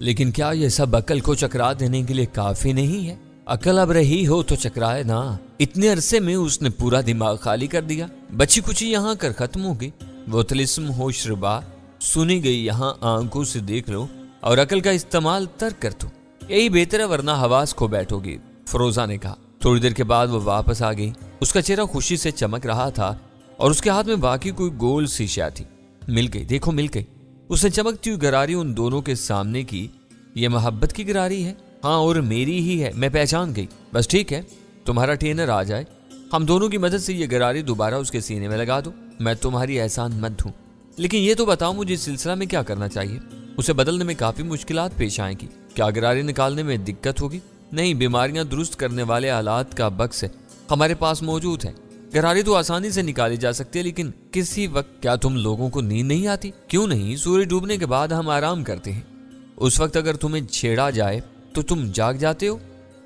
لیکن کیا یہ سب عقل کو چکرا دینے کے لیے کافی نہیں ہے؟ عقل اب رہی ہو تو چکرائے نا۔ اتنے عرصے میں اس نے پورا دماغ خالی کر دیا، بچی کچی یہاں کر ختم ہو گئی۔ وہ طلسم ہوش ربا سنی گئی یہاں آنکھوں سے دیکھ لو اور عقل کا استعمال ترک کر دو، یہی بہتر ہے ورنہ حواس کھو بیٹھو گی، فروزہ نے کہا۔ تھوڑی دیر کے بعد وہ واپس آ گئی، اس کا چہرہ خوشی سے چمک رہا تھا اور اس کے ہاتھ میں باقی کوئی گول سی شے تھی۔ مل گئی، دیکھو مل گئی۔ اس نے چمکتی ہوئی گراری ان دونوں کے سامنے کی۔ یہ محبت کی گراری ہے؟ ہاں، اور میری ہی ہے، میں پہچان گئی۔ بس ٹھیک ہے، تمہارا ٹرینر آ جائے، ہم دونوں کی مدد سے یہ گراری دوبارہ اس کے سینے میں لگا دو، میں تمہاری احسان مند ہوں۔ لیکن یہ تو بتاؤ مجھے اس سلسلہ میں کیا کرنا چاہیے؟ اسے بدلنے میں کافی مشکلات پیش آئیں گی، کیا گراری نکالنے میں دقت ہوگی؟ نہیں، بیماریاں درست کرنے والے آلات کا بکس ہمارے پاس موجود ہے، گراری تو آسانی سے نکالی جا سکتی ہے، لیکن کسی وقت کیا تم لوگوں کو نیند نہیں آتی؟ کیوں نہیں، سورج ڈوبنے کے بعد ہم آرام کرتے ہیں، اس وقت اگر تمہیں چھیڑا جائے تو تم جاگ جاتے ہو؟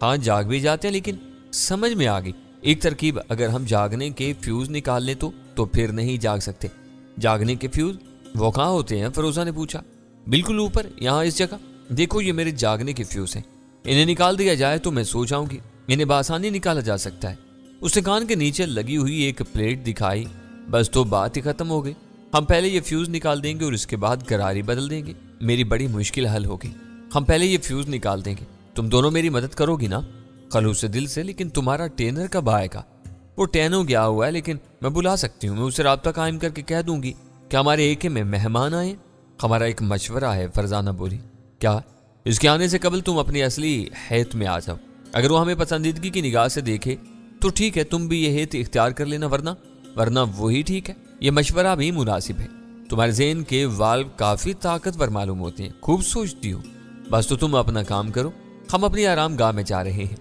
ہاں جاگ بھی جاتے ہیں، لیکن سمجھ میں آ گئی ایک ترکیب، اگر ہم جاگنے کے فیوز نکال لیں تو پھر نہیں جاگ سکتے۔ جاگنے کے فیوز وہ کہاں ہوتے ہیں؟ فروزہ نے پوچھا۔ بالکل اوپر، یہاں اس جگہ دیکھو، یہ میرے جاگنے کے فیوز ہیں، انہیں نکال دیا جائے تو میں سو جاؤں گی، انہیں بآسانی نکالا جا سکتا ہے۔ اس نے کان کے نیچے لگی ہوئی ایک پلیٹ دکھائی، بس تو بات ہی ختم ہو گئی، ہم پہلے یہ فیوز نکال دیں گے اور اس کے بعد گراری بدل دیں گے، میری بڑی مشکل حل ہوگی۔ ہم پہلے یہ فیوز نکال دیں گے، تم دونوں میری مدد کرو گی نا؟ خلوص دل سے۔ لیکن تمہارا ٹرینر کب آئے گا؟ وہ ٹینو گیا ہوا ہے، لیکن میں بلا سکتی ہوں، میں اسے رابطہ قائم کر کے کہہ دوں گی کہ ہمارے ایکے میں مہمان آئے۔ ہمارا ایک مشورہ ہے، فرزانہ بولی۔ کیا؟ اس کے آنے سے قبل تم اپنی اصلی حیت میں آ جاؤ، اگر وہ ہمیں پسندیدگی کی نگاہ سے دیکھے تو ٹھیک ہے، تم بھی یہ حیت اختیار کر لینا، ورنہ وہی ٹھیک ہے، یہ مشورہ بھی مناسب ہے، تمہارے ذہن کے والو کافی طاقتور معلوم ہوتے ہیں، خوب سوچتی ہو، بس تو تم اپنا کام کرو، ہم اپنی آرام گاہ میں جا رہے ہیں۔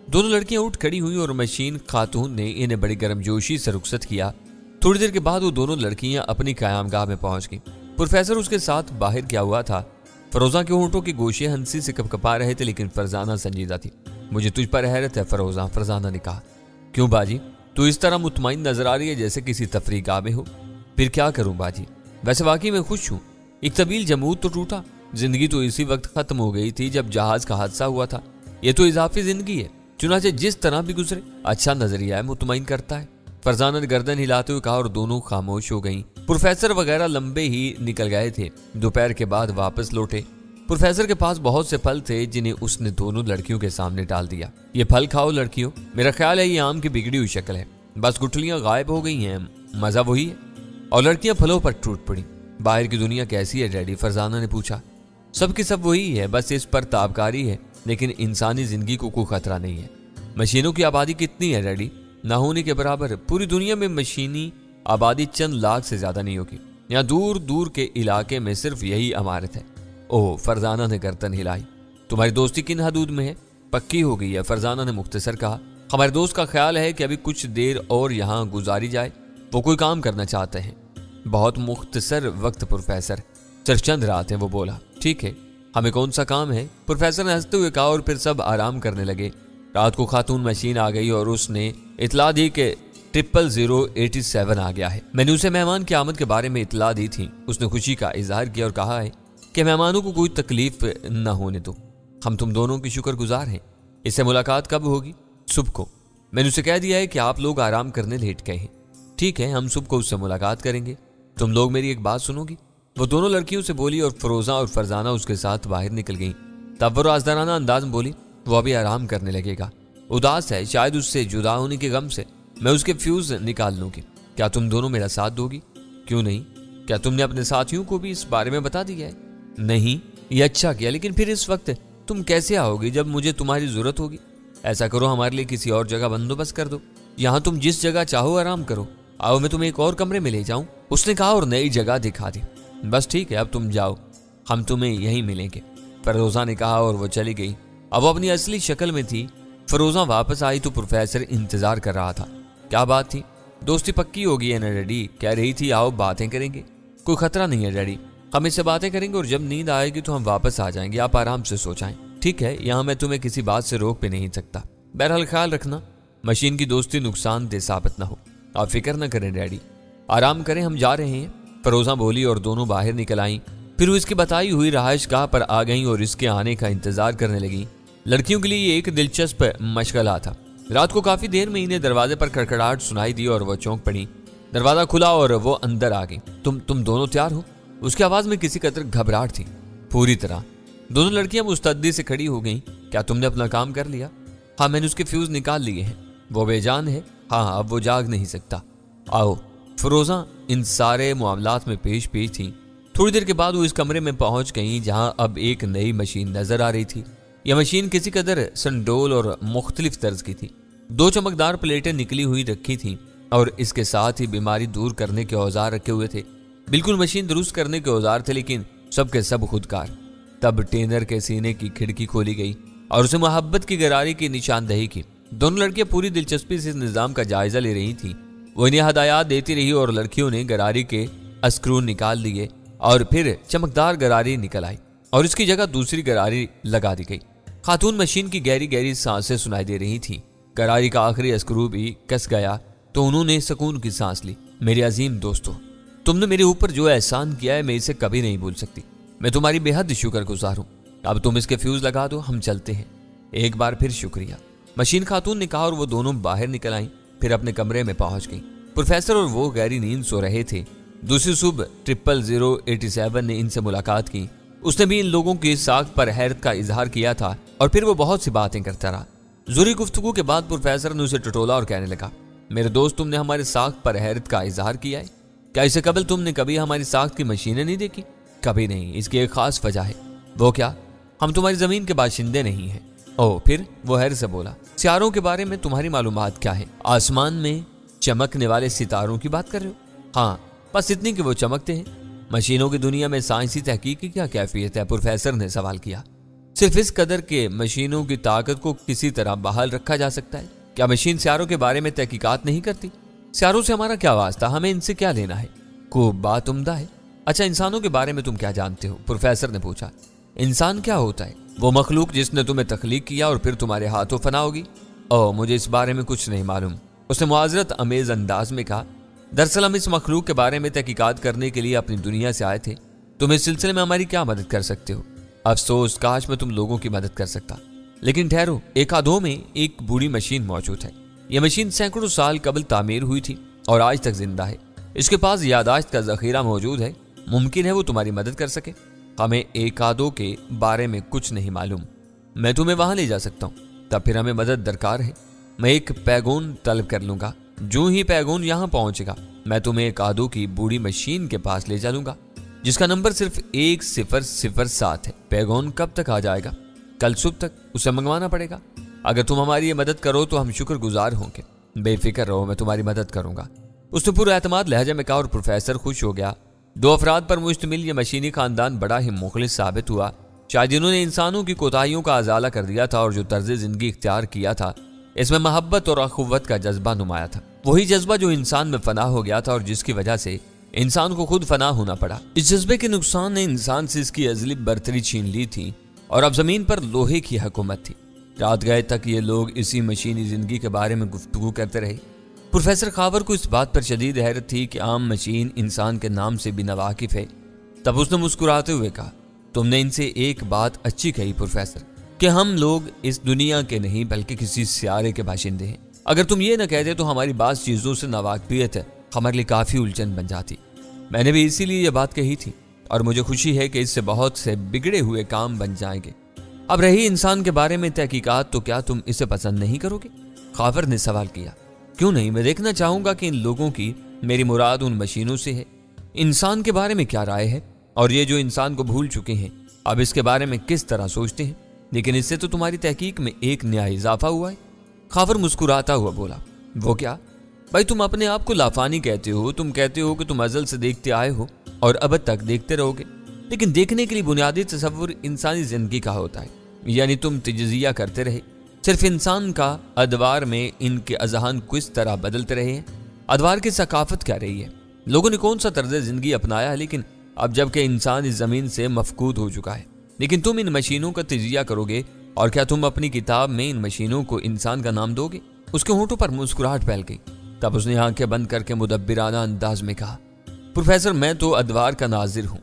دونوں لڑکیاں اٹھ کھڑی ہوئی اور مشین خاتون نے انہیں بڑی گرم جوشی سے رخصت کیا۔ تھوڑی دیر کے بعد وہ دونوں لڑکیاں اپنی قیام گاہ میں پہنچ گئیں۔ پروفیسر اس کے ساتھ باہر کیا ہوا تھا۔ فروزہ کے ہونٹوں کے گوشے ہنسی سے کپکپا رہے تھے، لیکن فرزانہ سنجیدہ تھی۔ مجھے تجھ پر حیرت ہے فروزہ، فرزانہ نے کہا۔ کیوں باجی؟ تو اس طرح مطمئن نظر آ رہی ہے جیسے کسی تفریح گاہ میں ہو۔ پھر کیا کروں باجی، ویسے واقعی میں خوش ہوں، ایک طویل جمود تو ٹوٹا، زندگی تو اسی وقت ختم ہو گئی تھی جب جہاز کا حادثہ ہوا تھا، یہ تو اضافی زندگی ہے، چنانچہ جس طرح بھی گزرے اچھا نظریہ ہے، مطمئن کرتا ہے۔ فرزانہ نے گردن ہلاتے ہوئے کہا اور دونوں خاموش ہو گئیں۔ پروفیسر وغیرہ لمبے ہی نکل گئے تھے، دوپہر کے بعد واپس لوٹے۔ پروفیسر کے پاس بہت سے پھل تھے جنہیں اس نے دونوں لڑکیوں کے سامنے ڈال دیا۔ یہ پھل کھاؤ لڑکیوں، میرا خیال ہے یہ آم کی بگڑی ہوئی شکل ہے، بس گٹھلیاں غائب ہو گئی ہیں، مزہ وہی ہے۔ اور لڑکیاں پھلوں پر ٹوٹ پڑی۔ باہر کی دنیا کیسی ہے ڈیڈی؟ فرزانہ نے پوچھا۔ سب کی سب وہی ہے، بس اس پر تابکاری ہے، لیکن انسانی زندگی کو کوئی خطرہ نہیں ہے۔ مشینوں کی آبادی کتنی ہے ڈیڈی؟ نہ ہونے کے برابر، پوری دنیا میں مشینی آبادی چند لاکھ سے زیادہ نہیں ہوگی، یہاں دور دور کے علاقے میں صرف یہی عمارت ہے۔ اوہ، فرزانہ نے گردن ہلائی۔ تمہاری دوستی کن حدود میں ہے؟ پکی ہو گئی ہے، فرزانہ نے مختصر کہا۔ ہمارے دوست کا خیال ہے کہ ابھی کچھ دیر اور یہاں گزاری جائے، وہ کوئی کام کرنا چاہتے ہیں۔ بہت مختصر وقت پروفیسر، صرف چند رات ہیں، وہ بولا۔ ٹھیک ہے، ہمیں کون سا کام ہے؟ پروفیسر نے ہنستے ہوئے کہا اور پھر سب آرام کرنے لگے۔ رات کو خاتون مشین آ گئی اور اس نے اطلاع دی کہ 00087 آ گیا ہے۔ میں نے اسے مہمان کی آمد کے بارے میں اطلاع دی تھی، اس نے خوشی کا اظہار کیا اور کہا ہے کہ مہمانوں کو کوئی تکلیف نہ ہونے دو، ہم تم دونوں کی شکر گزار ہیں۔ اس سے ملاقات کب ہوگی؟ صبح کو۔ میں نے اسے کہہ دیا ہے کہ آپ لوگ آرام کرنے لیٹ گئے ہیں۔ ٹھیک ہے، ہم صبح کو اس سے ملاقات کریں گے۔ تم لوگ میری ایک بات سنو گی؟ وہ دونوں لڑکیوں سے بولی اور فروزہ اور فرزانہ اس کے ساتھ باہر نکل گئیں۔ تب وہ رازدارانہ انداز میں بولی، وہ ابھی آرام کرنے لگے گا، اداس ہے، شاید اس سے جدا ہونے کے غم سے، میں اس کے فیوز نکال لوں گی۔ کیا تم دونوں میرا ساتھ دو گی؟ کیوں نہیں؟ کیا تم نے اپنے ساتھیوں کو بھی اس بارے میں بتا دیا ہے؟ نہیں، یہ اچھا کیا، لیکن پھر اس وقت تم کیسے آؤ گی جب مجھے تمہاری ضرورت ہوگی؟ ایسا کرو، ہمارے لیے کسی اور جگہ بندوبست کر دو، یہاں تم جس جگہ چاہو آرام کرو، آؤ میں تمہیں ایک اور کمرے میں لے جاؤں، اس نے کہا اور نئی جگہ دکھا دی۔ بس ٹھیک ہے، اب تم جاؤ، ہم تمہیں یہیں ملیں گے، فروزہ نے کہا اور وہ چلی گئی۔ اب وہ اپنی اصلی شکل میں تھی۔ فروزہ واپس آئی تو پروفیسر انتظار کر رہا تھا۔ کیا بات تھی؟ دوستی پکی ہو گئی ہے نا ڈیڈی؟ کہہ رہی تھی آؤ باتیں کریں گے۔ کوئی خطرہ نہیں ہے ڈیڈی، ہم اس سے باتیں کریں گے اور جب نیند آئے گی تو ہم واپس آ جائیں گے، آپ آرام سے سو جائیں۔ ٹھیک ہے، یہاں میں تمہیں کسی بات سے روک پہ نہیں سکتا، بہرحال خیال رکھنا مشین کی دوستی نقصان دہ ثابت نہ ہو۔ آپ فکر نہ کریں ڈیڈی، آرام کریں، ہم جا رہے ہیں، فروزہ بولی اور دونوں باہر نکل آئیں۔ پھر وہ اس کی بتائی ہوئی رہائش گاہ پر آ گئیں اور اس کے آنے کا انتظار کرنے لگیں۔ لڑکیوں کے لیے یہ ایک دلچسپ مشغلہ تھا۔ رات کو کافی دیر میں انہیں دروازے پر کڑکڑاہٹ سنائی دی اور وہ چونک پڑی۔ دروازہ کھلا اور وہ اندر آ گئی۔ تم دونوں تیار ہو؟ اس کی آواز میں کسی قدر گھبراہٹ تھی۔ پوری طرح۔ دونوں لڑکیاں مستعدی سے کھڑی ہو گئیں۔ کیا تم نے اپنا کام کر لیا؟ ہاں، میں نے اس کے فیوز نکال لیے ہیں۔ وہ بے جان ہے؟ ہاں، اب وہ جاگ نہیں سکتا۔ آؤ۔ فروزہ ان سارے معاملات میں پیش تھی۔ تھوڑی دیر کے بعد وہ اس کمرے میں پہنچ گئیں جہاں اب ایک نئی مشین نظر آ رہی تھی۔ یہ مشین کسی قدر سنڈول اور مختلف طرز کی تھی۔ 2 چمکدار پلیٹیں نکلی ہوئی رکھی تھیں اور اس کے ساتھ ہی بیماری دور کرنے کے اوزار رکھے ہوئے تھے۔ بالکل مشین درست کرنے کے اوزار تھے، لیکن سب کے سب خودکار۔ تب ٹینر کے سینے کی کھڑکی کھولی گئی اور اسے محبت کی گراری کی نشاندہی کی۔ دونوں لڑکیاں پوری دلچسپی سے اس نظام کا جائزہ لے رہی تھیں۔ وہ انہیں ہدایات دیتی رہی اور لڑکیوں نے گراری کے اسکرو نکال دیے اور پھر چمکدار گراری نکل آئی اور اس کی جگہ دوسری گراری لگا دی گئی۔ خاتون مشین کی گہری گہری سانسیں سنائی دے رہی تھیں۔ گراری کا آخری اسکرو بھی کس گیا تو انہوں نے سکون کی سانس لی۔ میرے عظیم دوستو، تم نے میرے اوپر جو احسان کیا ہے میں اسے کبھی نہیں بھول سکتی۔ میں تمہاری بے حد شکر گزار ہوں۔ اب تم اس کے فیوز لگا دو، ہم چلتے ہیں۔ ایک بار پھر شکریہ، مشین خاتون نے کہا اور وہ دونوں باہر نکل آئیں، پھر اپنے کمرے میں پہنچ گئیں۔ پروفیسر اور وہ گہری نیند سو رہے تھے۔ دوسری صبح 00087 نے ان سے ملاقات کی۔ اس نے بھی ان لوگوں کی ساکھ پر حیرت کا اظہار کیا تھا اور پھر وہ بہت سی باتیں کرتا رہا۔ ضروری گفتگو کے بعد پروفیسر نے اسے ٹٹولا اور کہنے لگا، میرے دوست، تم نے ہمارے ساکھ پر حیرت کا اظہار کیا ہے۔ کیا اسے قبل تم نے کبھی ہماری ساکھ کی مشینیں نہیں دیکھی؟ کبھی نہیں۔ اس کی ایک خاص وجہ ہے۔ وہ کیا؟ ہم تمہاری زمین کے باشندے نہیں ہیں۔ او، پھر؟ وہ حیرت سے بولا، سیاروں کے بارے میں تمہاری معلومات کیا ہے؟ آسمان میں چمکنے والے ستاروں کی بات کر رہے ہو؟ ہاں، بس اتنی کہ وہ چمکتے ہیں۔ مشینوں کی دنیا میں سائنسی تحقیق کی کیا کیفیت ہے؟ پروفیسر نے سوال کیا۔ صرف اس قدر کہ مشینوں کی طاقت کو کسی طرح بحال رکھا جا سکتا ہے۔ کیا مشین سیاروں کے بارے میں تحقیقات نہیں کرتی؟ سیاروں سے ہمارا کیا واسطہ؟ ہمیں ان سے کیا لینا ہے؟ خوب بات، عمدہ ہے۔ اچھا، انسانوں کے بارے میں تم کیا جانتے ہو؟ پروفیسر نے پوچھا۔ انسان کیا ہوتا ہے؟ وہ مخلوق جس نے تمہیں تخلیق کیا اور پھر تمہارے ہاتھوں فنا ہوگی۔ او، مجھے اس بارے میں کچھ نہیں معلوم، اس نے معذرت امیز انداز میں کہا۔ دراصل ہم اس مخلوق کے بارے میں تحقیقات کرنے کے لیے اپنی دنیا سے آئے تھے۔ تم اس سلسلے میں ہماری کیا مدد کر سکتے ہو؟ افسوس، کاش میں تم لوگوں کی مدد کر سکتا، لیکن ٹھہرو، ایک آدھوں میں ایک بوڑھی مشین موجود ہے۔ یہ مشین سینکڑوں سال قبل تعمیر ہوئی تھی اور آج تک زندہ ہے۔ اس کے پاس یادداشت کا ذخیرہ موجود ہے۔ ممکن ہے وہ تمہاری مدد کر سکے۔ ہمیں ایک آدھوں کے بارے میں کچھ نہیں معلوم۔ میں تمہیں وہاں لے جا سکتا ہوں، تب پھر ہمیں مدد درکار ہے۔ میں ایک پیغون طلب کر لوں گا۔ جو ہی پیغون یہاں پہنچے گا، میں تمہیں ایک آدھوں کی بوڑھی مشین کے پاس لے چلوں گا جس کا نمبر صرف 1007 ہے۔ پیغون کب تک آ جائے گا؟ کل صبح تک۔ اسے منگوانا پڑے گا۔ اگر تم ہماری یہ مدد کرو تو ہم شکر گزار ہوں گے۔ بے فکر رہو، میں تمہاری مدد کروں گا، اس نے پورا اعتماد لہجے میں کہا اور پروفیسر خوش ہو گیا۔ 2 افراد پر مشتمل یہ مشینی خاندان بڑا ہی مخلص ثابت ہوا۔ شاید جنہوں نے انسانوں کی کوتاہیوں کا ازالہ کر دیا تھا اور جو طرز زندگی اختیار کیا تھا، اس میں محبت اور اخوت کا جذبہ نمایاں تھا۔ وہی جذبہ جو انسان میں فنا ہو گیا تھا اور جس کی وجہ سے انسان کو خود فنا ہونا پڑا۔ اس جذبے کے نقصان نے انسان سے اس کی ازلی برتری چھین لی تھی اور اب زمین پر لوہے کی حکومت تھی۔ رات گئے تک یہ لوگ اسی مشینی زندگی کے بارے میں گفتگو کرتے رہے۔ پروفیسر خاور کو اس بات پر شدید حیرت تھی کہ عام مشین انسان کے نام سے بھی ناواقف ہے۔ تب اس نے مسکراتے ہوئے کہا، تم نے ان سے ایک بات اچھی کہی پروفیسر، کہ ہم لوگ اس دنیا کے نہیں بلکہ کسی سیارے کے باشندے ہیں۔ اگر تم یہ نہ کہتے تو ہماری بعض چیزوں سے ناواقفیت ہمارے لیے کافی الجھن بن جاتی۔ میں نے بھی اسی لیے یہ بات کہی تھی اور مجھے خوشی ہے کہ اس سے بہت سے بگڑے ہوئے کام بن جائیں گے۔ اب رہی انسان کے بارے میں تحقیقات، تو کیا تم اسے پسند نہیں کرو گے؟ خاور نے سوال کیا۔ کیوں نہیں، میں دیکھنا چاہوں گا کہ ان لوگوں کی میری مراد ان مشینوں سے ہے۔ انسان کے بارے میں کیا رائے ہے اور یہ جو انسان کو بھول چکے ہیں اب اس کے بارے میں کس طرح سوچتے ہیں؟ لیکن اس سے تو تمہاری تحقیق میں ایک نیا اضافہ ہوا ہے۔ خاور مسکراتا ہوا بولا، وہ کیا؟ بھائی، تم اپنے آپ کو لافانی کہتے ہو۔ تم کہتے ہو کہ تم ازل سے دیکھتے آئے ہو اور اب تک دیکھتے رہو گے، لیکن دیکھنے کے لیے بنیادی تصور انسانی زندگی کا ہوتا ہے۔ یعنی تم تجزیہ کرتے رہے، صرف انسان کا ادوار میں ان کے اذہان کس طرح بدلتے رہے ہیں۔ ادوار کی ثقافت کیا رہی ہے، لوگوں نے کون سا طرز زندگی اپنایا ہے، لیکن اب جب کہ انسان اس زمین سے مفقود ہو چکا ہے، لیکن تم ان مشینوں کا تجزیہ کرو گے، اور کیا تم اپنی کتاب میں ان مشینوں کو انسان کا نام دو گے؟ اس کے ہونٹوں پر مسکراہٹ پھیل گئی۔ تب اس نے آنکھیں بند کر کے مدبرانہ انداز میں کہا، پروفیسر، میں تو ادوار کا ناظر ہوں،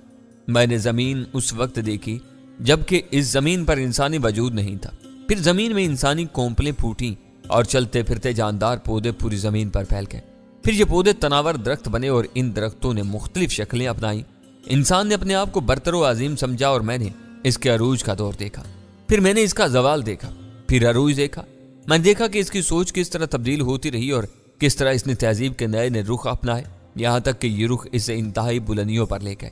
میں نے زمین اس وقت دیکھی جبکہ اس زمین پر انسانی وجود نہیں تھا۔ پھر زمین میں انسانی کونپلیں پھوٹیں اور چلتے پھرتے جاندار پودے پوری زمین پر پھیل گئے۔ پھر یہ پودے تناور درخت بنے اور ان درختوں نے مختلف شکلیں اپنائیں۔ انسان نے اپنے آپ کو برتر و عظیم سمجھا اور میں نے اس کے عروج کا دور دیکھا۔ پھر میں نے اس کا زوال دیکھا، پھر عروج دیکھا۔ میں نے دیکھا کہ اس کی سوچ کس طرح تبدیل ہوتی رہی اور کس طرح اس نے تہذیب کے نئے نئے رخ اپنائے، یہاں تک کہ یہ رخ اسے انتہائی بلندیوں پر لے گئے۔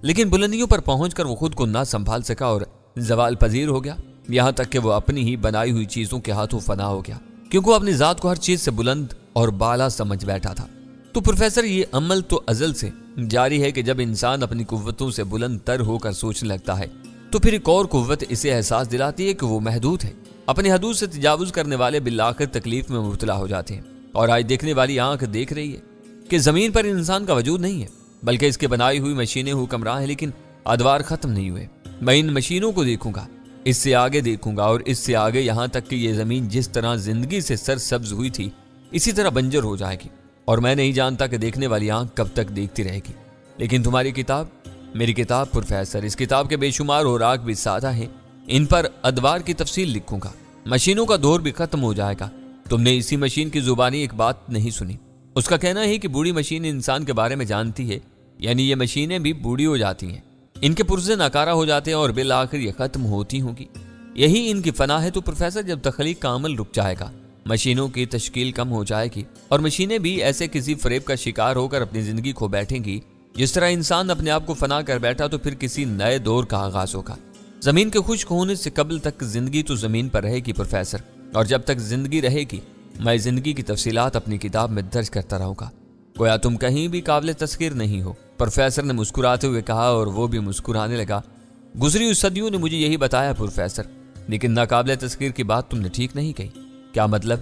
لیکن بلندیوں پر پہنچ کر وہ خود کو نہ سنبھال سکا اور زوال پذیر ہو گیا، یہاں تک کہ وہ اپنی ہی بنائی ہوئی چیزوں کے ہاتھوں فنا ہو گیا، کیونکہ وہ اپنی ذات کو ہر چیز سے بلند اور بالا سمجھ بیٹھا تھا۔ تو پروفیسر، یہ عمل تو ازل سے جاری ہے کہ جب انسان اپنی قوتوں سے بلند تر ہو کر سوچنے لگتا ہے تو پھر ایک اور قوت اسے احساس دلاتی ہے کہ وہ محدود ہے۔ اپنی حدود سے تجاوز کرنے والے بالآخر تکلیف میں مبتلا ہو جاتے ہیں، اور آج دیکھنے والی آنکھ دیکھ رہی ہے کہ زمین پر انسان کا وجود نہیں ہے، بلکہ اس کے بنائی ہوئی مشینیں حکمراں ہیں، لیکن ادوار ختم نہیں ہوئے۔ میں ان مشینوں کو دیکھوں گا، اس سے آگے دیکھوں گا اور اس سے آگے، یہاں تک کہ یہ زمین جس طرح زندگی سے سرسبز ہوئی تھی اسی طرح بنجر ہو جائے گی، اور میں نہیں جانتا کہ دیکھنے والی آنکھ کب تک دیکھتی رہے گی۔ لیکن تمہاری کتاب، میری کتاب پروفیسر، اس کتاب کے بے شمار اوراق بھی سادہ ہیں، ان پر ادوار کی تفصیل لکھوں گا۔ مشینوں کا دور بھی ختم ہو جائے گا۔ تم نے اسی مشین کی زبانی ایک بات نہیں سنی، اس کا کہنا ہے کہ بوڑھی مشین انسان کے بارے میں جانتی ہے، یعنی یہ مشینیں بھی بوڑھی ہو جاتی ہیں، ان کے پرزے ناکارہ ہو جاتے ہیں اور بالآخر یہ ختم ہوتی ہوں گی۔ یہی ان کی فنا ہے۔ تو پروفیسر، جب تخلیق کا عمل رک جائے گا، مشینوں کی تشکیل کم ہو جائے گی اور مشینیں بھی ایسے کسی فریب کا شکار ہو کر اپنی زندگی کھو بیٹھیں گی جس طرح انسان اپنے آپ کو فنا کر بیٹھا، تو پھر کسی نئے دور کا آغاز ہوگا۔ زمین کے خشک ہونے سے قبل تک زندگی تو زمین پر رہے گی پروفیسر، اور جب تک زندگی رہے گی میں زندگی کی تفصیلات اپنی کتاب میں درج کرتا رہوں گا۔ گویا تم کہیں بھی قابل تذکیر نہیں ہو، پروفیسر نے مسکراتے ہوئے کہا، اور وہ بھی مسکرانے لگا۔ گزری ہوئی صدیوں نے مجھے یہی بتایا پروفیسر، لیکن ناقابل تذکیر کی بات تم نے ٹھیک نہیں کہی۔ کیا مطلب؟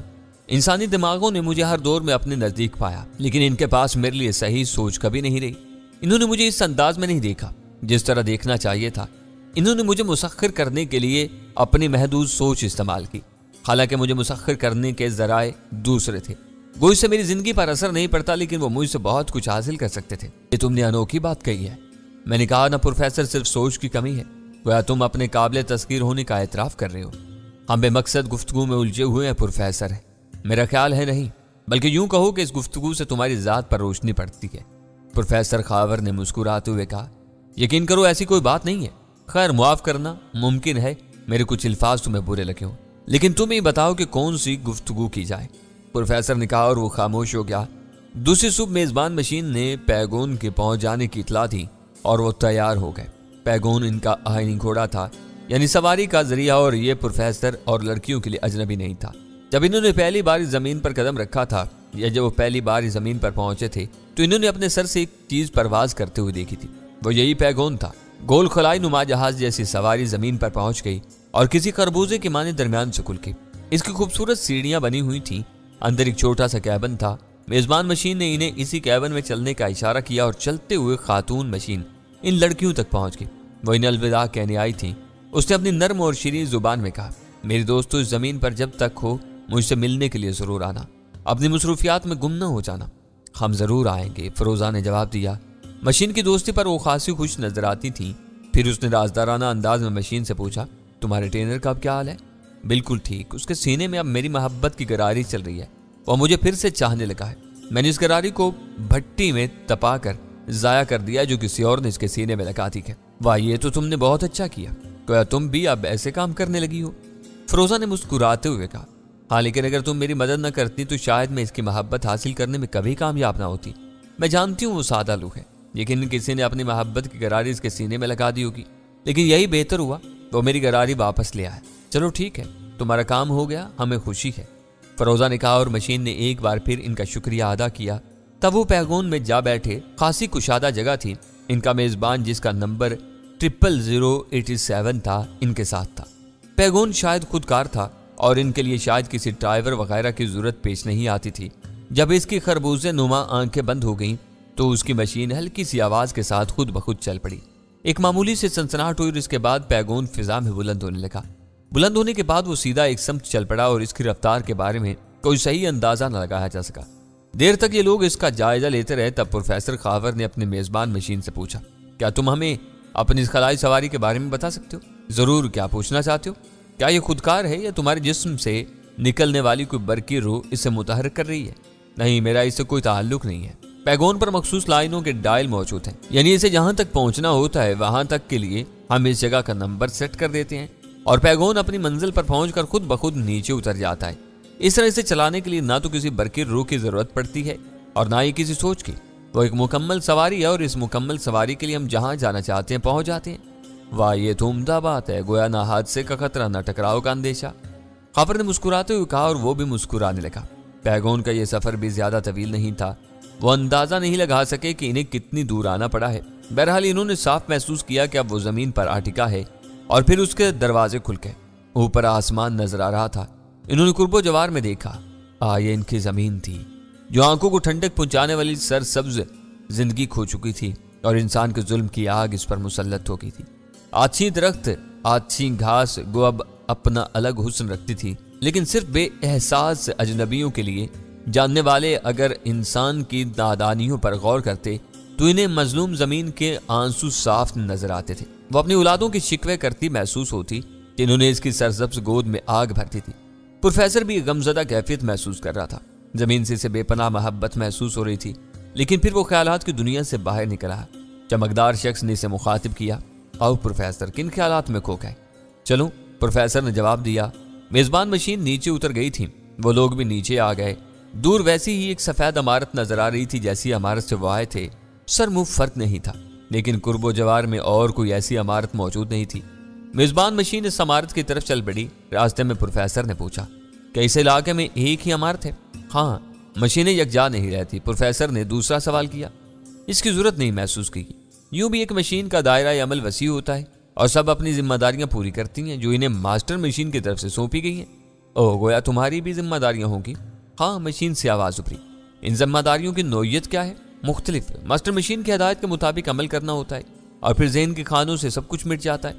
انسانی دماغوں نے مجھے ہر دور میں اپنے نزدیک پایا، لیکن ان کے پاس میرے لیے صحیح سوچ کبھی نہیں رہی۔ انہوں نے مجھے اس انداز میں نہیں دیکھا جس طرح دیکھنا چاہیے تھا۔ انہوں نے مجھے مسخر کرنے کے لیے اپنی محدود سوچ استعمال کی، حالانکہ مجھے مسخر کرنے کے ذرائع دوسرے تھے۔ وہ اس سے میری زندگی پر اثر نہیں پڑتا، لیکن وہ مجھ سے بہت کچھ حاصل کر سکتے تھے۔ یہ تم نے انوکھی بات کہی ہے۔ میں نے کہا، نہ پروفیسر، صرف سوچ کی کمی ہے، گویا تم اپنے قابل تذکیر ہونے کا اعتراف کر رہے ہو۔ ہم بے مقصد گفتگو میں الجھے ہوئے ہیں پروفیسر۔ میرا خیال ہے نہیں، بلکہ یوں کہو کہ اس گفتگو سے تمہاری ذات پر روشنی پڑتی ہے۔ پروفیسر خاور نے مسکراتے ہوئے کہا، یقین کرو ایسی کوئی بات نہیں ہے۔ خیر، معاف کرنا، ممکن ہے میرے کچھ الفاظ تمہیں برے لگے ہوں، لیکن تم ہی بتاؤ کہ کون سی گفتگو کی جائے۔ پروفیسر نے کہا، اور وہ خاموش ہو گیا۔ دوسری صبح میزبان مشین نے پیگون کے پہنچ جانے کی اطلاع دی اور وہ تیار ہو گئے۔ پیگون ان کا آئینی گھوڑا تھا، یعنی سواری کا ذریعہ، اور یہ پروفیسر اور لڑکیوں کے لیے اجنبی نہیں تھا۔ جب انہوں نے پہلی بار زمین پر قدم رکھا تھا، یا جب وہ پہلی بار زمین پر پہنچے تھے، تو انہوں نے اپنے سر سے ایک چیز پرواز کرتے ہوئے دیکھی تھی۔ وہ یہی پیگون تھا۔ گول خلائی نما جہاز جیسی سواری زمین پر پہنچ گئی اور کسی خربوزے کے معنی درمیان سے کھل کے اس کی خوبصورت سیڑھیاں بنی ہوئی تھیں۔ اندر ایک چھوٹا سا کیبن تھا۔ میزبان مشین نے انہیں اسی کیبن میں چلنے کا اشارہ کیا اور چلتے ہوئے خاتون مشین ان لڑکیوں تک پہنچ گئی۔ وہ انہیں الوداع کہنے آئی تھیں۔ اس نے اپنی نرم اور شیریں زبان میں کہا، میری دوستو، اس زمین پر جب تک ہو مجھ سے ملنے کے لیے ضرور آنا، اپنی مصروفیات میں گم نہ ہو جانا۔ ہم ضرور آئیں گے، فروزہ نے جواب دیا۔ مشین کی دوستی پر وہ خاصی خوش نظر آتی تھی۔ پھر اس نے رازدارانہ انداز میں مشین سے پوچھا، تمہارے ٹرینر کا اب کیا حال ہے؟ بالکل ٹھیک، اس کے سینے میں اب میری محبت کی گراری چل رہی ہے، وہ مجھے پھر سے چاہنے لگا ہے۔ میں نے اس گراری کو بھٹی میں تپا کر ضائع کر دیا جو کسی اور نے اس کے سینے میں لگا دی ہے۔ واہ، یہ تو تم نے بہت اچھا کیا، گویا تم بھی اب ایسے کام کرنے لگی ہو۔ فروزہ نے مسکراتے ہوئے کہا، ہاں، لیکن اگر تم میری مدد نہ کرتی تو شاید میں اس کی محبت حاصل کرنے میں کبھی کامیاب نہ ہوتی۔ میں جانتی ہوں وہ سادہ لوگ ہے، لیکن کسی نے اپنی محبت کی گراری اس کے سینے میں لگا دی ہوگی، لیکن یہی بہتر ہوا، وہ میری گراری واپس لے آئے۔ چلو ٹھیک ہے، تمہارا کام ہو گیا، ہمیں خوشی ہے، فروزہ نے کہا، اور مشین نے ایک بار پھر ان کا شکریہ ادا کیا۔ تب وہ پیگون میں جا بیٹھے۔ خاصی کشادہ جگہ تھی۔ ان کا میزبان، جس کا نمبر 00087 تھا، ان کے ساتھ تھا۔ پیگون شاید خودکار تھا اور ان کے لیے شاید کسی ڈرائیور وغیرہ کی ضرورت پیش نہیں آتی تھی۔ جب اس کی خربوزے نما آنکھیں بند ہو گئیں تو اس کی مشین ہلکی سی آواز کے ساتھ خود بخود چل پڑی۔ ایک معمولی سے سنسناہٹ ہوئی اور اس کے بعد پیگون فضا میں بلند ہونے لگا۔ بلند ہونے کے بعد وہ سیدھا ایک سمت چل پڑا اور اس کی رفتار کے بارے میں کوئی صحیح اندازہ نہ لگایا جا سکا۔ دیر تک یہ لوگ اس کا جائزہ لیتے رہے۔ تب پروفیسر خاور نے اپنے میزبان مشین سے پوچھا، کیا تم ہمیں اپنی اس خلائی سواری کے بارے میں بتا سکتے ہو؟ ضرور، کیا پوچھنا چاہتے ہو؟ کیا یہ خودکار ہے یا تمہارے جسم سے نکلنے والی کوئی برقی روح اسے متحرک کر رہی ہے؟ نہیں، میرا اس سے کوئی تعلق نہیں ہے۔ پیگون پر مخصوص لائنوں کے ڈائل موجود ہیں، یعنی اسے جہاں تک پہنچنا ہوتا ہے وہاں تک کے لیے ہم اس جگہ کا نمبر سیٹ کر دیتے ہیں اور پیگون اپنی منزل پر پہنچ کر خود بخود نیچے اتر جاتا ہے۔ اس طرح اسے چلانے کے لیے نہ تو کسی برقی روح کی ضرورت پڑتی ہے اور نہ ہی کسی سوچ کی۔ وہ ایک مکمل سواری ہے اور اس مکمل سواری کے لیے ہم جہاں جانا چاہتے ہیں پہنچ جاتے ہیں۔ واہ، یہ تو عمدہ بات ہے، گویا نہ حادثے کا خطرہ نہ ٹکراؤ کا اندیشہ۔ خافر نے مسکراتے ہوئے کہا اور وہ بھی مسکرانے لگا۔ پیگون کا یہ سفر بھی زیادہ طویل نہیں تھا، وہ اندازہ نہیں لگا سکے کہ انہیں کتنی دور آنا پڑا ہے۔ بہرحال انہوں نے صاف محسوس کیا کہ اب وہ زمین پر آ ٹکا ہے اور پھر اس کے دروازے کھل گئے۔ اوپر آسمان نظر آ رہا تھا۔ انہوں نے قرب و جوار میں دیکھا، یہ ان کی زمین تھی جو آنکھوں کو ٹھنڈک پہنچانے والی سرسبز زندگی کھو چکی تھی اور انسان کے ظلم کی آگ اس پر مسلط ہو گئی تھی۔ آچھی درخت، آچھی گھاس گو اب اپنا الگ حسن رکھتی تھی، لیکن صرف بے احساس اجنبیوں کے لیے۔ جاننے والے اگر انسان کی نادانیوں پر غور کرتے تو انہیں مظلوم زمین کے آنسو صاف نظر آتے تھے۔ وہ اپنی اولادوں کی شکوے کرتی محسوس ہوتی جنہوں نے اس کی سرسبز گود میں آگ بھرتی تھی۔ پروفیسر بھی غمزدہ کیفیت محسوس کر رہا تھا۔ زمین سے اسے بے پناہ محبت محسوس ہو رہی تھی، لیکن پھر وہ خیالات کی دنیا سے باہر نکلا۔ چمکدار شخص نے اسے مخاطب کیا، آؤ پروفیسر، کن خیالات میں کھو گئے؟ چلو، پروفیسر نے جواب دیا۔ میزبان مشین نیچے اتر گئی تھی، وہ لوگ بھی نیچے آ گئے۔ دور ویسی ہی ایک سفید عمارت نظر آ رہی تھی جیسی عمارت سے وہ آئے تھے۔ سر منہ فرق نہیں تھا، لیکن قرب و جوار میں اور کوئی ایسی عمارت موجود نہیں تھی۔ میزبان مشین اس عمارت کی طرف چل پڑی۔ راستے میں پروفیسر نے پوچھا، کیا اس علاقے میں ایک ہی عمارت ہے؟ ہاں، مشینیں یکجا نہیں رہتی۔ پروفیسر نے دوسرا سوال کیا۔ اس کی ضرورت نہیں محسوس کی۔ یوں بھی ایک مشین کا دائرہ عمل وسیع ہوتا ہے اور سب اپنی ذمہ داریاں پوری کرتی ہیں جو انہیں ماسٹر مشین کی طرف سے سونپی گئی ہیں۔ گویا تمہاری بھی ذمہ داریاں ہوں گی؟ ہاں، مشین سے آواز ابھری۔ ان ذمہ داریوں کی نوعیت کیا ہے؟ مختلف۔ ماسٹر مشین کی ہدایت کے مطابق عمل کرنا ہوتا ہے اور پھر ذہن کے خانوں سے سب کچھ مٹ جاتا ہے۔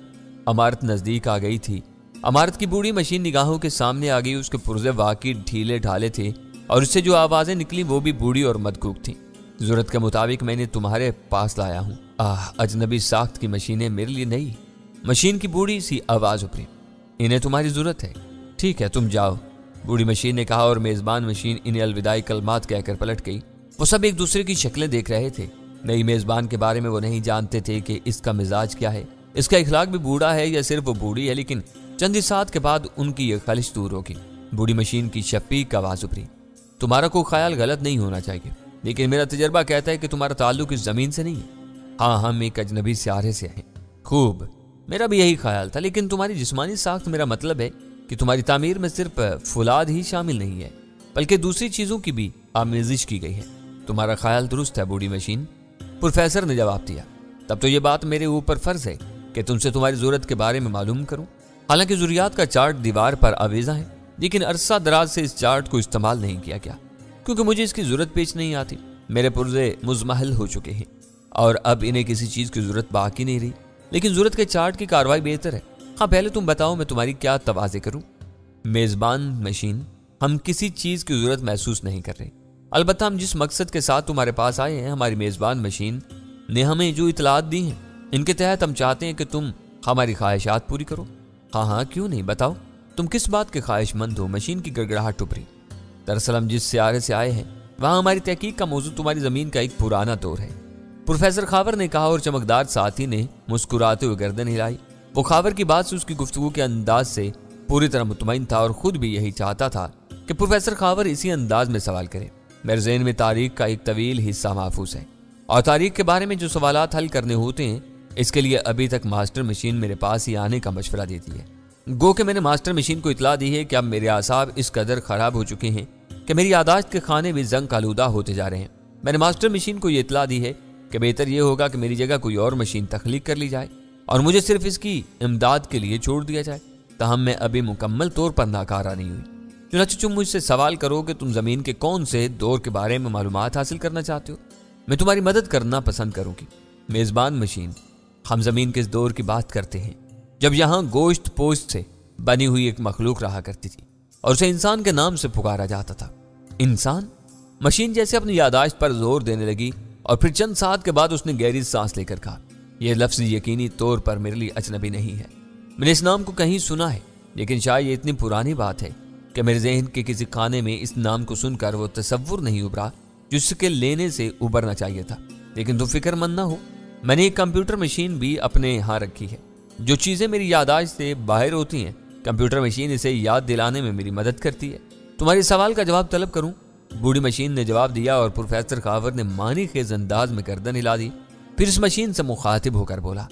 عمارت نزدیک آ گئی تھی۔ عمارت کی بوڑھی مشین نگاہوں کے سامنے آ گئی۔ اس کے پرزے واقعی ڈھیلے ڈھالے تھے اور اس سے جو آوازیں نکلی وہ بھی بوڑھی اور مدکوک تھیں۔ ضرورت کے مطابق میں نے تمہارے پاس لایا ہوں۔ اجنبی ساخت کی مشینیں میرے لیے نہیں۔ مشین کی بوڑھی سی آواز ابھری۔ انہیں تمہاری ضرورت ہے؟ ٹھیک ہے، تم جاؤ، بوڑھی مشین نے کہا اور میزبان مشین انہیں الوداعی کلمات کہہ کر پلٹ گئی۔ وہ سب ایک دوسرے کی شکلیں دیکھ رہے تھے۔ نئی میزبان کے بارے میں وہ نہیں جانتے تھے کہ اس کا مزاج کیا ہے، اس کا اخلاق بھی بوڑھا ہے یا صرف وہ بوڑھی ہے، لیکن چند ساعت کے بعد ان کی یہ خلش دور ہوگی۔ بوڑھی مشین کی شفیق آواز ابھری، تمہارا کوئی خیال غلط نہیں ہونا چاہیے، لیکن میرا تجربہ کہتا ہے کہ تمہارا تعلق اس زمین سے نہیں ہے۔ ہاں، ہم ایک اجنبی سیارے سے ہیں۔ خوب، میرا بھی یہی خیال تھا، لیکن تمہاری جسمانی ساخت، میرا مطلب ہے کہ تمہاری تعمیر میں صرف فولاد ہی شامل نہیں ہے بلکہ دوسری چیزوں کی بھی آمیزش کی گئی ہے۔ تمہارا خیال درست ہے بوڑھی مشین، پروفیسر نے جواب دیا۔ تب تو یہ بات میرے اوپر فرض ہے کہ تم سے تمہاری ضرورت کے بارے میں معلوم کروں۔ حالانکہ ضروریات کا چارٹ دیوار پر آویزاں ہے، لیکن عرصہ دراز سے اس چارٹ کو استعمال نہیں کیا گیا کیونکہ مجھے اس کی ضرورت پیش نہیں آتی۔ میرے پرزے مزمحل ہو چکے ہیں اور اب انہیں کسی چیز کی ضرورت باقی نہیں رہی، لیکن ضرورت کے چارٹ کی کارروائی بہتر ہے۔ ہاں، پہلے تم بتاؤ میں تمہاری کیا تواضع کروں؟ میزبان مشین، ہم کسی چیز کی ضرورت محسوس نہیں کر رہے، البتہ ہم جس مقصد کے ساتھ تمہارے پاس آئے ہیں، ہماری میزبان مشین نے ہمیں جو اطلاعات دی ہیں ان کے تحت ہم چاہتے ہیں کہ تم ہماری خواہشات پوری کرو۔ ہاں، کیوں نہیں، بتاؤ تم کس بات کے خواہش مند ہو؟ مشین کی گڑگڑاہٹ ابھری۔ دراصل ہم جس سیارے سے آئے ہیں وہاں ہماری تحقیق کا موضوع تمہاری زمین کا ایک پرانا دور ہے، پروفیسر خاور نے کہا اور چمکدار ساتھی نے مسکراتے ہوئے گردن ہلائی۔ وہ خاور کی بات سے، اس کی گفتگو کے انداز سے پوری طرح مطمئن تھا اور خود بھی یہی چاہتا تھا کہ پروفیسر خاور اسی انداز میں سوال کرے۔ میرے ذہن میں تاریخ کا ایک طویل حصہ محفوظ ہے اور تاریخ کے بارے میں جو سوالات حل کرنے ہوتے ہیں اس کے لیے ابھی تک ماسٹر مشین میرے پاس ہی آنے کا مشورہ دیتی ہے۔ گو کہ میں نے ماسٹر مشین کو اطلاع دی ہے کہ اب میرے اعصاب اس قدر خراب ہو چکے ہیں کہ میری یادداشت کے خانے بھی زنگ آلودہ ہوتے جا رہے ہیں۔ میں نے ماسٹر مشین کو یہ اطلاع دی ہے کہ بہتر یہ ہوگا کہ میری جگہ کوئی اور مشین تخلیق کر لی جائے اور مجھے صرف اس کی امداد کے لیے چھوڑ دیا جائے، تاہم میں ابھی مکمل طور پر ناکارہ نہیں ہوئی۔ چنانچہ تم مجھ سے سوال کرو کہ تم زمین کے کون سے دور کے بارے میں معلومات حاصل کرنا چاہتے ہو، میں تمہاری مدد کرنا پسند کروں گی۔ میزبان مشین، ہم زمین کے اس دور کی بات کرتے ہیں جب یہاں گوشت پوشت سے بنی ہوئی ایک مخلوق رہا کرتی تھی اور اسے انسان کے نام سے پکارا جاتا تھا۔ انسان؟ مشین جیسے اپنی یادداشت پر زور دینے لگی اور پھر چند ساعت کے بعد اس نے گہری سانس لے کر کہا، یہ لفظ یقینی طور پر میرے لیے اجنبی نہیں ہے، میں نے اس نام کو کہیں سنا ہے، لیکن شاید یہ اتنی پرانی بات ہے کہ میرے ذہن کے کسی خانے میں اس نام کو سن کر وہ تصور نہیں ابھرا جس کے لینے سے ابھرنا چاہیے تھا۔ لیکن تو فکر مند نہ ہو، میں نے ایک کمپیوٹر مشین بھی اپنے ہاں رکھی ہے۔ جو چیزیں میری یادداشت سے باہر ہوتی ہیں، کمپیوٹر مشین اسے یاد دلانے میں میری مدد کرتی ہے۔ تمہارے سوال کا جواب طلب کروں؟ بوڑھی مشین نے جواب دیا اور پروفیسر خاور نے معنی خیز انداز میں گردن ہلا دی۔ پھر اس مشین سے مخاطب ہو کر بولا،